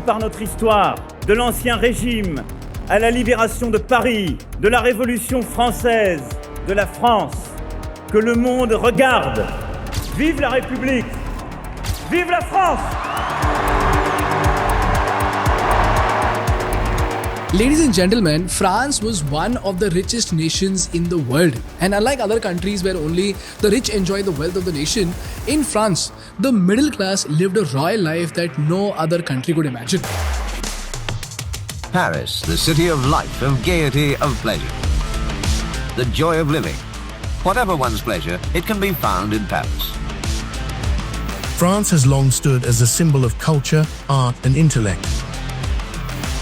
parcouru par notre histoire, de l'Ancien Régime à la libération de Paris, de la Révolution française, de la France, que le monde regarde. Vive la République! Vive la France! Ladies and gentlemen, France was one of the richest nations in the world. And unlike other countries where only the rich enjoy the wealth of the nation, in France, the middle class lived a royal life that no other country could imagine. Paris, the city of life, of gaiety, of pleasure. The joy of living. Whatever one's pleasure, it can be found in Paris. France has long stood as a symbol of culture, art, and intellect.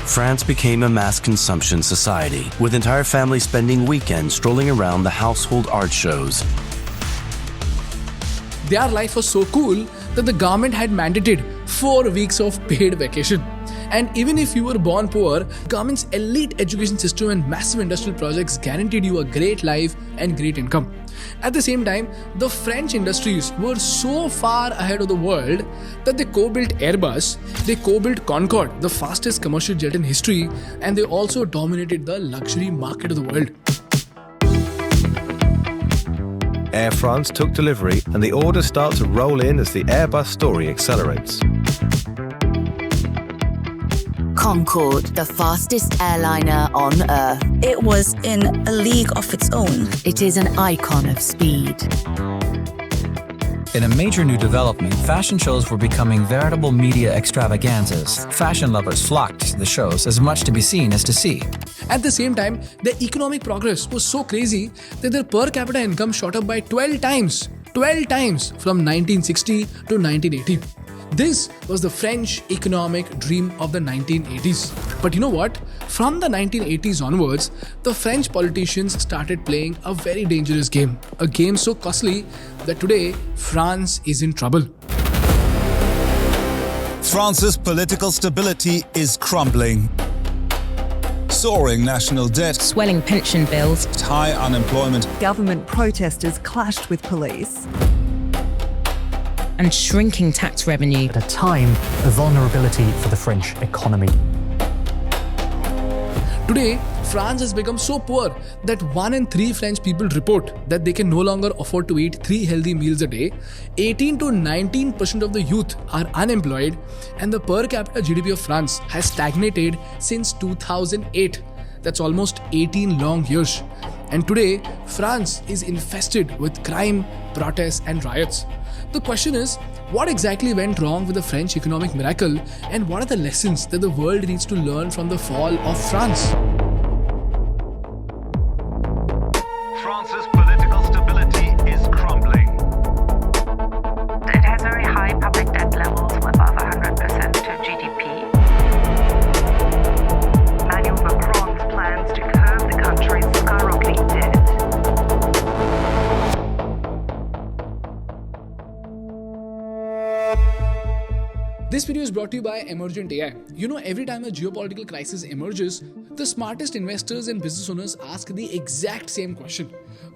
France became a mass consumption society, with entire families spending weekends strolling around the household art shows. Their life was so cool that the government had mandated 4 weeks of paid vacation. And even if you were born poor, government's elite education system and massive industrial projects guaranteed you a great life and great income. At the same time, the French industries were so far ahead of the world that they co-built Airbus, they co-built Concorde, the fastest commercial jet in history, and they also dominated the luxury market of the world. Air France took delivery and the orders start to roll in as the Airbus story accelerates. Concorde, the fastest airliner on Earth. It was in a league of its own. It is an icon of speed. In a major new development, fashion shows were becoming veritable media extravaganzas. Fashion lovers flocked to the shows as much to be seen as to see. At the same time, their economic progress was so crazy that their per capita income shot up by 12 times. 12 times from 1960 to 1980. This was the French economic dream of the 1980s. But you know what? From the 1980s onwards, the French politicians started playing a very dangerous game. A game so costly that today, France is in trouble. France's political stability is crumbling. Soaring national debt, swelling pension bills, high unemployment, government protesters clashed with police, and shrinking tax revenue. At a time of vulnerability for the French economy. Today, France has become so poor that 1 in 3 French people report that they can no longer afford to eat 3 healthy meals a day. 18 to 19% of the youth are unemployed, and the per capita GDP of France has stagnated since 2008. That's almost 18 long years. And today, France is infested with crime, protests, and riots. The question is, what exactly went wrong with the French economic miracle, and what are the lessons that the world needs to learn from the fall of France? France's political stability is crumbling. It has very high public debt levels, above 100% to GDP. Emmanuel Macron's plans to curb the country's skyrocketing debt. This video is brought to you by Emergent AI. You know, every time a geopolitical crisis emerges, the smartest investors and business owners ask the exact same question.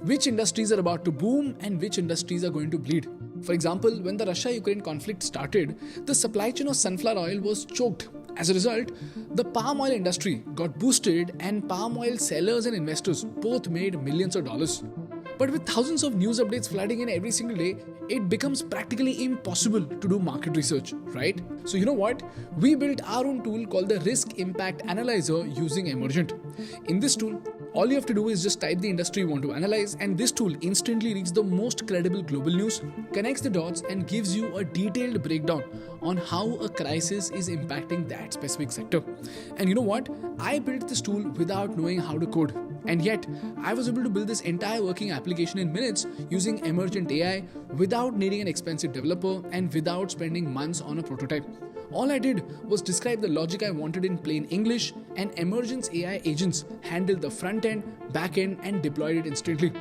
Which industries are about to boom and which industries are going to bleed? For example, when the Russia-Ukraine conflict started, the supply chain of sunflower oil was choked. As a result, the palm oil industry got boosted and palm oil sellers and investors both made millions of dollars. But with thousands of news updates flooding in every single day, it becomes practically impossible to do market research, right? So you know what? We built our own tool called the Risk Impact Analyzer using Emergent. In this tool, all you have to do is just type the industry you want to analyze, and this tool instantly reads the most credible global news, connects the dots, and gives you a detailed breakdown on how a crisis is impacting that specific sector. And you know what? I built this tool without knowing how to code. And yet, I was able to build this entire working application in minutes using Emergent AI without needing an expensive developer and without spending months on a prototype. All I did was describe the logic I wanted in plain English, and Emergent's AI agents handled the front end, back end, and deployed it instantly.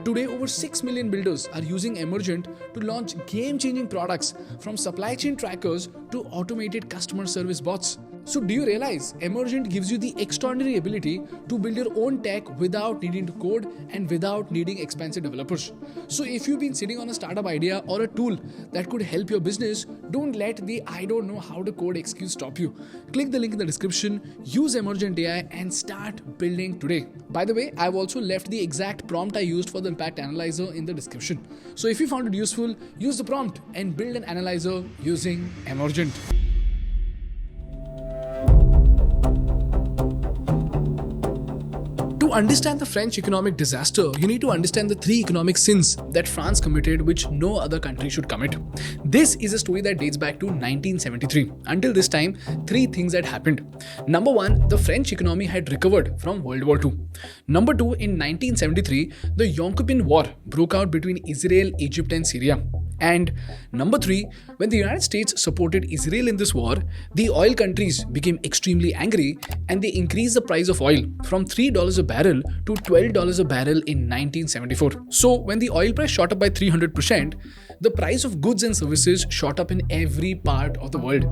Today, over 6 million builders are using Emergent to launch game-changing products, from supply chain trackers to automated customer service bots. So do you realize Emergent gives you the extraordinary ability to build your own tech without needing to code and without needing expensive developers? So if you've been sitting on a startup idea or a tool that could help your business, don't let the I don't know how to code excuse stop you. Click the link in the description, use Emergent AI and start building today. By the way, I've also left the exact prompt I used for the impact analyzer in the description. So if you found it useful, use the prompt and build an analyzer using Emergent. To understand the French economic disaster, you need to understand the 3 economic sins that France committed which no other country should commit. This is a story that dates back to 1973. Until this time, 3 things had happened. Number 1, the French economy had recovered from World War II. Number 2, in 1973, the Yom Kippur War broke out between Israel, Egypt and Syria. And number 3, when the United States supported Israel in this war, the oil countries became extremely angry and they increased the price of oil from $3 a barrel to $12 a barrel in 1974. So when the oil price shot up by 300%, the price of goods and services shot up in every part of the world.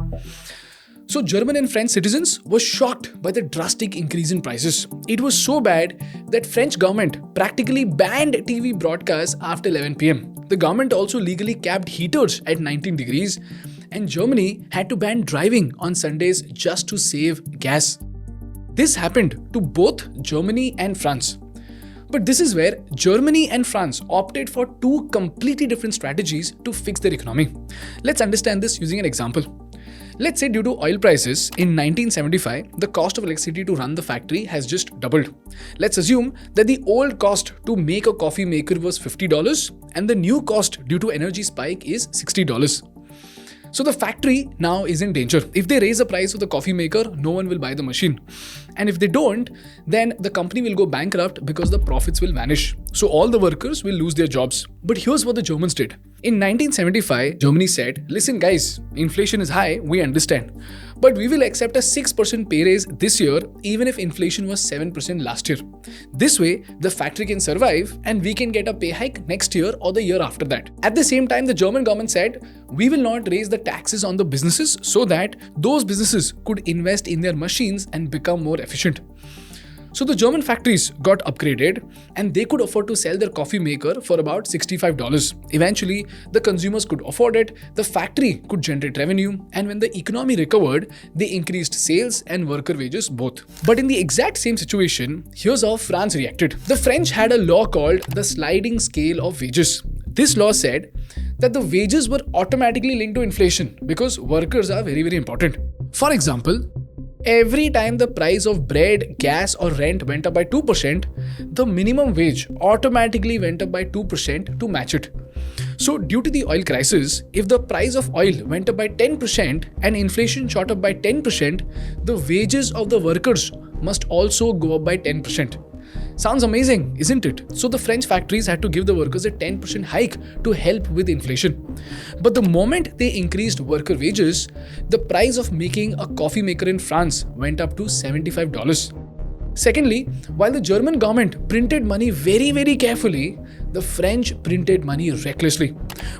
So German and French citizens were shocked by the drastic increase in prices. It was so bad that French government practically banned TV broadcasts after 11 p.m. The government also legally capped heaters at 19 degrees and Germany had to ban driving on Sundays just to save gas. This happened to both Germany and France. But this is where Germany and France opted for 2 completely different strategies to fix their economy. Let's understand this using an example. Let's say due to oil prices, in 1975, the cost of electricity to run the factory has just doubled. Let's assume that the old cost to make a coffee maker was $50 and the new cost due to energy spike is $60. So the factory now is in danger. If they raise the price of the coffee maker, no one will buy the machine. And if they don't, then the company will go bankrupt because the profits will vanish. So all the workers will lose their jobs. But here's what the Germans did. In 1975, Germany said, listen guys, inflation is high, we understand. But we will accept a 6% pay raise this year, even if inflation was 7% last year. This way, the factory can survive and we can get a pay hike next year or the year after that. At the same time, the German government said, we will not raise the taxes on the businesses so that those businesses could invest in their machines and become more efficient. So the German factories got upgraded and they could afford to sell their coffee maker for about $65. Eventually, the consumers could afford it, the factory could generate revenue, and when the economy recovered, they increased sales and worker wages both. But in the exact same situation, here's how France reacted. The French had a law called the sliding scale of wages. This law said that the wages were automatically linked to inflation because workers are very, very important. For example, every time the price of bread, gas or rent went up by 2%, the minimum wage automatically went up by 2% to match it. So due to the oil crisis, if the price of oil went up by 10% and inflation shot up by 10%, the wages of the workers must also go up by 10%. Sounds amazing, isn't it? So the French factories had to give the workers a 10% hike to help with inflation. But the moment they increased worker wages, the price of making a coffee maker in France went up to $75. Secondly, while the German government printed money very, very carefully, the French printed money recklessly.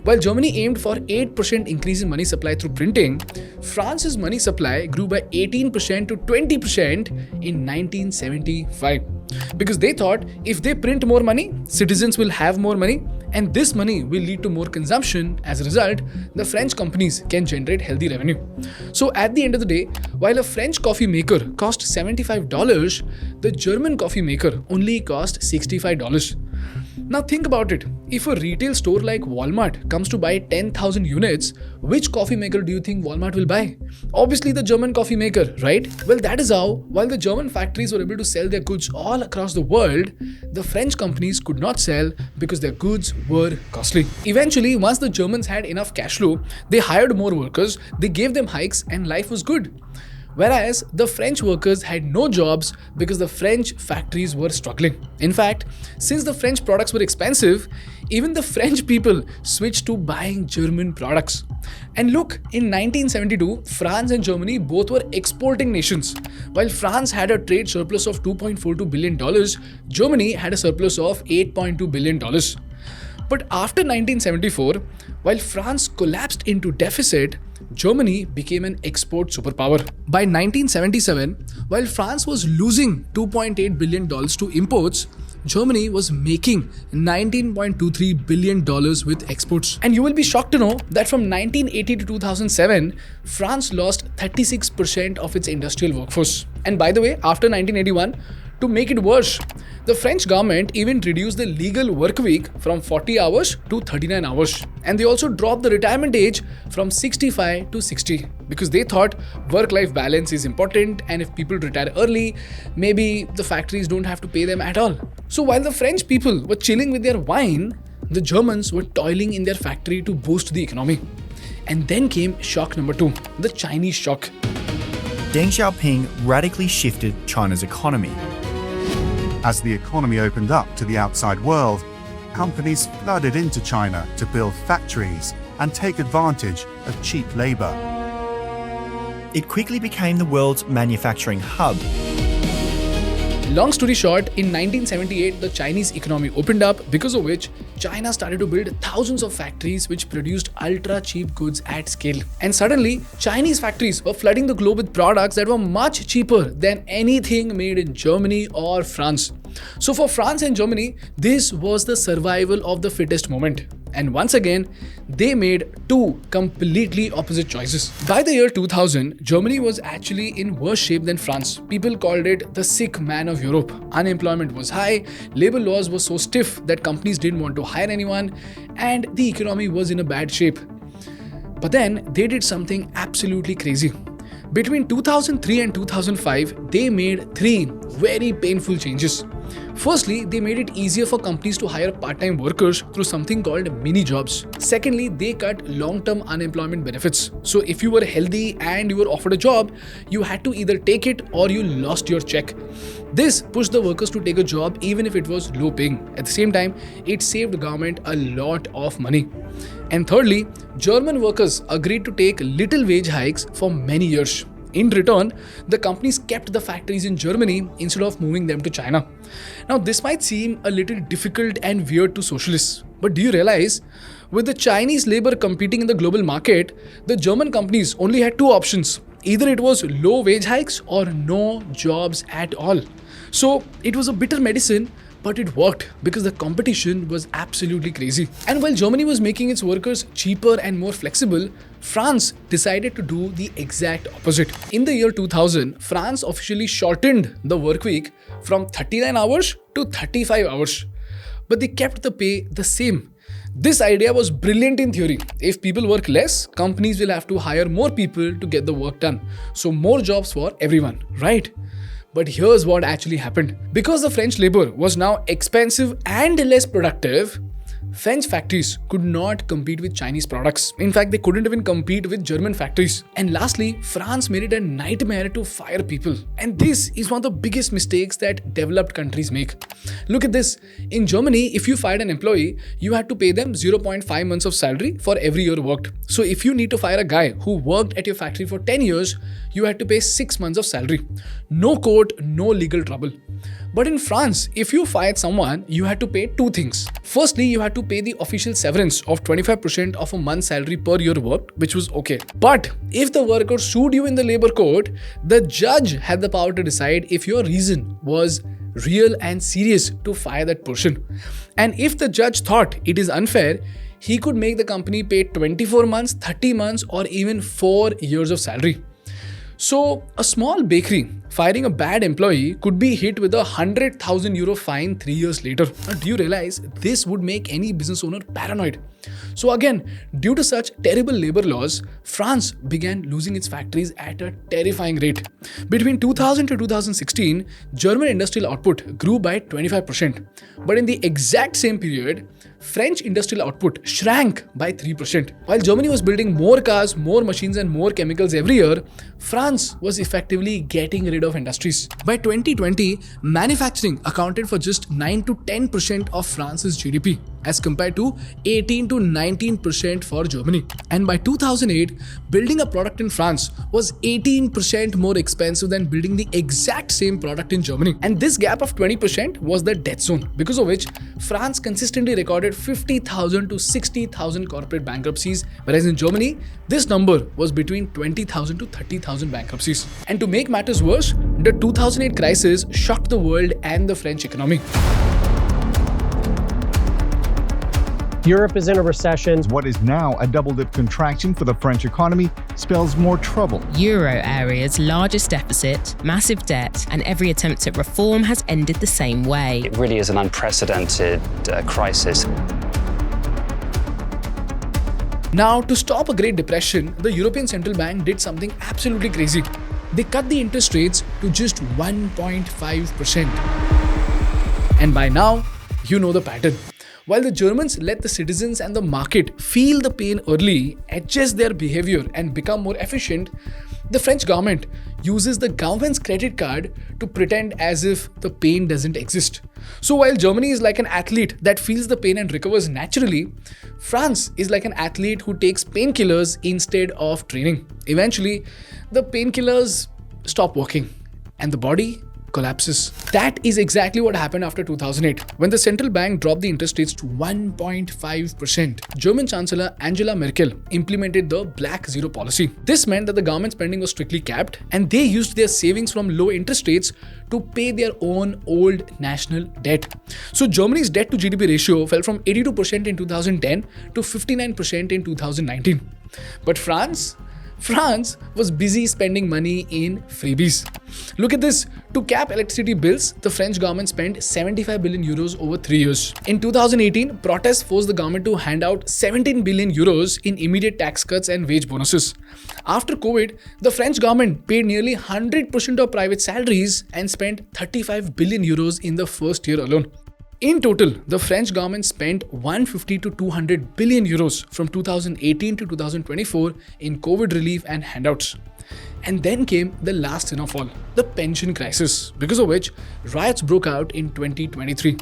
While Germany aimed for 8% increase in money supply through printing, France's money supply grew by 18% to 20% in 1975. Because they thought if they print more money, citizens will have more money and this money will lead to more consumption. As a result, the French companies can generate healthy revenue. So at the end of the day, while a French coffee maker cost $75, the German coffee maker only cost $65. Now think about it. If a retail store like Walmart comes to buy 10,000 units, which coffee maker do you think Walmart will buy? Obviously the German coffee maker, right? Well, that is how, while the German factories were able to sell their goods all across the world, the French companies could not sell because their goods were costly. Eventually, once the Germans had enough cash flow, they hired more workers, they gave them hikes and life was good. Whereas the French workers had no jobs because the French factories were struggling. In fact, since the French products were expensive, even the French people switched to buying German products. And look, in 1972, France and Germany both were exporting nations. While France had a trade surplus of $2.42 billion, Germany had a surplus of $8.2 billion. But after 1974, while France collapsed into deficit, Germany became an export superpower. By 1977, while France was losing $2.8 billion to imports, Germany was making $19.23 billion with exports. And you will be shocked to know that from 1980 to 2007, France lost 36% of its industrial workforce. And by the way, after 1981, to make it worse, the French government even reduced the legal work week from 40 hours to 39 hours. And they also dropped the retirement age from 65 to 60 because they thought work-life balance is important, and if people retire early, maybe the factories don't have to pay them at all. So while the French people were chilling with their wine, the Germans were toiling in their factory to boost the economy. And then came shock number 2, the Chinese shock. Deng Xiaoping radically shifted China's economy. As the economy opened up to the outside world, companies flooded into China to build factories and take advantage of cheap labor. It quickly became the world's manufacturing hub. Long story short, in 1978, the Chinese economy opened up, because of which China started to build thousands of factories which produced ultra-cheap goods at scale. And suddenly, Chinese factories were flooding the globe with products that were much cheaper than anything made in Germany or France. So for France and Germany, this was the survival of the fittest moment. And once again, they made two completely opposite choices. By the year 2000, Germany was actually in worse shape than France. People called it the sick man of Europe. Unemployment was high, labor laws were so stiff that companies didn't want to hire anyone, and the economy was in a bad shape. But then they did something absolutely crazy. Between 2003 and 2005, they made 3 very painful changes. Firstly, they made it easier for companies to hire part-time workers through something called mini jobs. Secondly, they cut long-term unemployment benefits. So if you were healthy and you were offered a job, you had to either take it or you lost your check. This pushed the workers to take a job even if it was low paying. At the same time, it saved the government a lot of money. And thirdly, German workers agreed to take little wage hikes for many years. In return, the companies kept the factories in Germany instead of moving them to China. Now, this might seem a little difficult and weird to socialists, but do you realize, with the Chinese labor competing in the global market, the German companies only had 2 options. Either it was low wage hikes or no jobs at all. So it was a bitter medicine, but it worked because the competition was absolutely crazy. And while Germany was making its workers cheaper and more flexible, France decided to do the exact opposite. In the year 2000, France officially shortened the work week from 39 hours to 35 hours. But they kept the pay the same. This idea was brilliant in theory. If people work less, companies will have to hire more people to get the work done. So more jobs for everyone, right? But here's what actually happened. Because the French labor was now expensive and less productive, French factories could not compete with Chinese products. In fact, they couldn't even compete with German factories. And lastly, France made it a nightmare to fire people. And this is one of the biggest mistakes that developed countries make. Look at this. In Germany, if you fired an employee, you had to pay them 0.5 months of salary for every year worked. So if you need to fire a guy who worked at your factory for 10 years, you had to pay 6 months of salary. No court, no legal trouble. But in France, if you fired someone, you had to pay 2 things. Firstly, you had to pay the official severance of 25% of a month's salary per year worked, which was okay. But if the worker sued you in the labor court, the judge had the power to decide if your reason was real and serious to fire that person. And if the judge thought it is unfair, he could make the company pay 24 months, 30 months, or even 4 years of salary. So, a small bakery firing a bad employee could be hit with a €100,000 fine 3 years later. Now, do you realize this would make any business owner paranoid? So again, due to such terrible labor laws, France began losing its factories at a terrifying rate. Between 2000 to 2016, German industrial output grew by 25%. But in the exact same period, French industrial output shrank by 3%. While Germany was building more cars, more machines and more chemicals every year, France was effectively getting rid of industries. By 2020, manufacturing accounted for just 9 to 10% of France's GDP. as compared to 18 to 19% for Germany. And by 2008, building a product in France was 18% more expensive than building the exact same product in Germany. And this gap of 20% was the death zone, because of which France consistently recorded 50,000 to 60,000 corporate bankruptcies, whereas in Germany, this number was between 20,000 to 30,000 bankruptcies. And to make matters worse, the 2008 crisis shocked the world and the French economy. Europe is in a recession. What is now a double-dip contraction for the French economy spells more trouble. Euro area's largest deficit, massive debt, and every attempt at reform has ended the same way. It really is an unprecedented crisis. Now, to stop a Great Depression, the European Central Bank did something absolutely crazy. They cut the interest rates to just 1.5%. And by now, you know the pattern. While the Germans let the citizens and the market feel the pain early, adjust their behavior and become more efficient, the French government uses the government's credit card to pretend as if the pain doesn't exist. So while Germany is like an athlete that feels the pain and recovers naturally, France is like an athlete who takes painkillers instead of training. Eventually, the painkillers stop working and the body collapses. That is exactly what happened after 2008, when the central bank dropped the interest rates to 1.5%. German Chancellor Angela Merkel implemented the Black Zero policy. This meant that the government spending was strictly capped, and they used their savings from low interest rates to pay their own old national debt. So Germany's debt to GDP ratio fell from 82% in 2010 to 59% in 2019. But France was busy spending money in freebies. Look at this. To cap electricity bills, the French government spent 75 billion euros over 3 years. In 2018, protests forced the government to hand out 17 billion euros in immediate tax cuts and wage bonuses. After COVID, the French government paid nearly 100% of private salaries and spent 35 billion euros in the first year alone. In total, the French government spent 150 to 200 billion euros from 2018 to 2024 in COVID relief and handouts. And then came the last sin of all, the pension crisis, because of which riots broke out in 2023.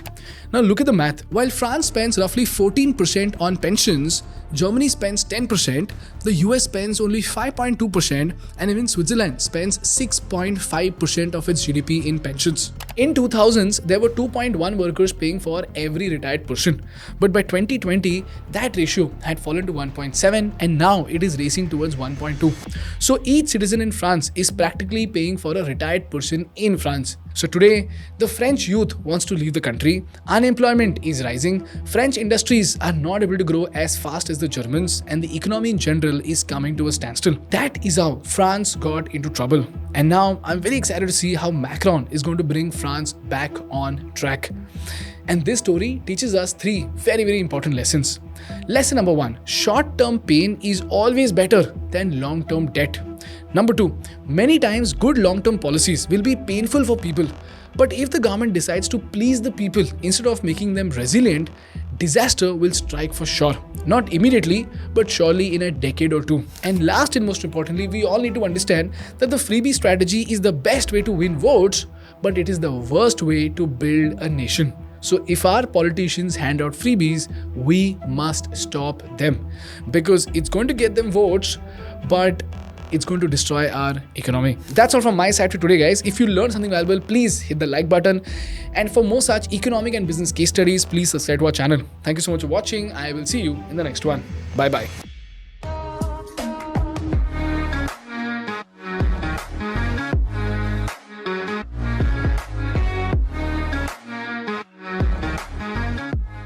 Now look at the math. While France spends roughly 14% on pensions, Germany spends 10%, the US spends only 5.2%, and even Switzerland spends 6.5% of its GDP in pensions. In 2000s, there were 2.1 workers paying for every retired person. But by 2020, that ratio had fallen to 1.7, and now it is racing towards 1.2. So each citizen in France is practically paying for a retired person in France. So today, the French youth wants to leave the country, unemployment is rising, French industries are not able to grow as fast as the Germans, and the economy in general is coming to a standstill. That is how France got into trouble. And now I'm very excited to see how Macron is going to bring France back on track. And this story teaches us 3 very, very important lessons. Lesson number 1, short-term pain is always better than long-term debt. Number 2, many times good long-term policies will be painful for people. But if the government decides to please the people instead of making them resilient, disaster will strike for sure. Not immediately, but surely in a decade or 2. And last and most importantly, we all need to understand that the freebie strategy is the best way to win votes, but it is the worst way to build a nation. So if our politicians hand out freebies, we must stop them, because it's going to get them votes, but it's going to destroy our economy. That's all from my side for today, guys. If you learned something valuable, please hit the like button. And for more such economic and business case studies, please subscribe to our channel. Thank you so much for watching. I will see you in the next one. Bye-bye.